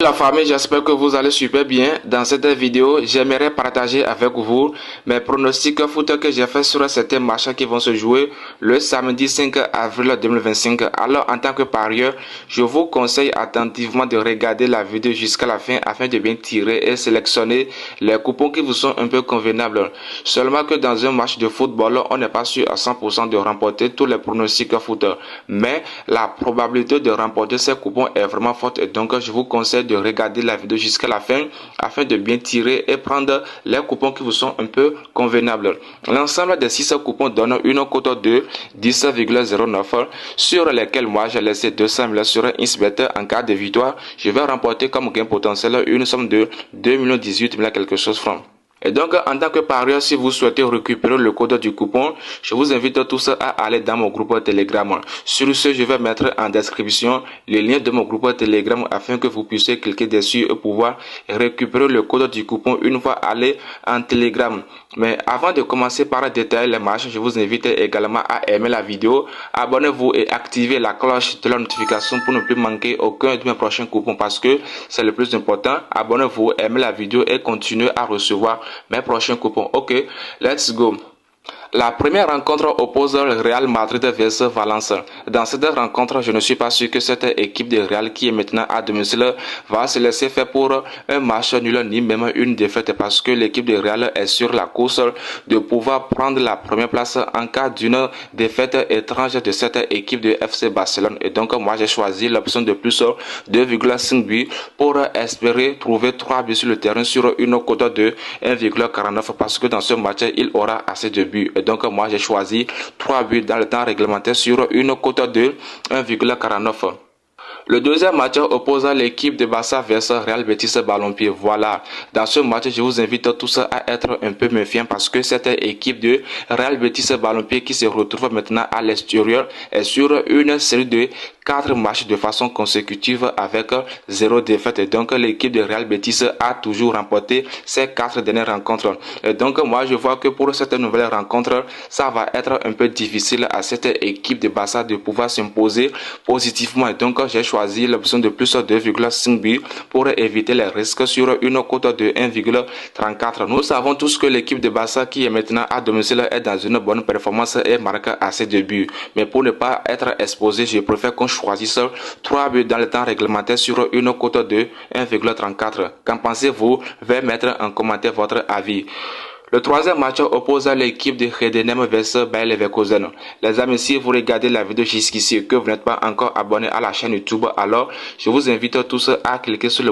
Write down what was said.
La famille, j'espère que vous allez super bien. Dans cette vidéo, j'aimerais partager avec vous mes pronostics foot que j'ai fait sur certains matchs qui vont se jouer le samedi 5 avril 2025. Alors, en tant que parieur, je vous conseille attentivement de regarder la vidéo jusqu'à la fin afin de bien tirer et sélectionner les coupons qui vous sont un peu convenables. Seulement que dans un match de football, on n'est pas sûr à 100% de remporter tous les pronostics foot. Mais la probabilité de remporter ces coupons est vraiment forte et donc je vous conseille de regarder la vidéo jusqu'à la fin afin de bien tirer et prendre les coupons qui vous sont un peu convenables. L'ensemble des 6 coupons donne une cote de 10,09 sur lesquels moi j'ai laissé 200 000 sur un Insbet. En cas de victoire, je vais remporter comme gain potentiel une somme de 2 18 000 quelque chose francs. Et donc, en tant que parieur, si vous souhaitez récupérer le code du coupon, je vous invite tous à aller dans mon groupe Telegram. Sur ce, je vais mettre en description le lien de mon groupe Telegram afin que vous puissiez cliquer dessus et pouvoir récupérer le code du coupon une fois allé en Telegram. Mais avant de commencer par détailler les matchs, je vous invite également à aimer la vidéo, abonnez-vous et activez la cloche de la notification pour ne plus manquer aucun de mes prochains coupons parce que c'est le plus important. Abonnez-vous, aimez la vidéo et continuez à recevoir mes prochains coupons. Ok, let's go. La première rencontre oppose le Real Madrid vs Valence. Dans cette rencontre, je ne suis pas sûr que cette équipe de Real qui est maintenant à domicile va se laisser faire pour un match nul ni même une défaite parce que l'équipe de Real est sur la course de pouvoir prendre la première place en cas d'une défaite étrange de cette équipe de FC Barcelone. Et donc moi j'ai choisi l'option de plus 2,5 buts pour espérer trouver 3 buts sur le terrain sur une cote de 1,49 parce que dans ce match il aura assez de buts. Et donc moi j'ai choisi 3 buts dans le temps réglementaire sur une cote de 1,49. Le deuxième match oppose l'équipe de Barça vs Real Betis Ballon-Pied. Voilà, dans ce match, je vous invite tous à être un peu méfiants parce que cette équipe de Real Betis Ballon-Pied qui se retrouve maintenant à l'extérieur est sur une série de 4 matchs de façon consécutive avec 0 défaite. Et donc l'équipe de Real Betis a toujours remporté ces 4 dernières rencontres. Et donc moi je vois que pour cette nouvelle rencontre, ça va être un peu difficile à cette équipe de Barça de pouvoir s'imposer positivement. Et donc j'ai choisi l'option de plus 2,5 buts pour éviter les risques sur une cote de 1,34. Nous savons tous que l'équipe de Barça qui est maintenant à domicile est dans une bonne performance et marque assez de buts. Mais pour ne pas être exposé, je préfère qu'on choisisse 3 buts dans le temps réglementaire sur une cote de 1,34. Qu'en pensez-vous? Veuillez mettre en commentaire votre avis. Le troisième match oppose l'équipe de Heidenheim vs Bayer Leverkusen. Les amis, si vous regardez la vidéo jusqu'ici et que vous n'êtes pas encore abonné à la chaîne YouTube, alors je vous invite tous à cliquer sur le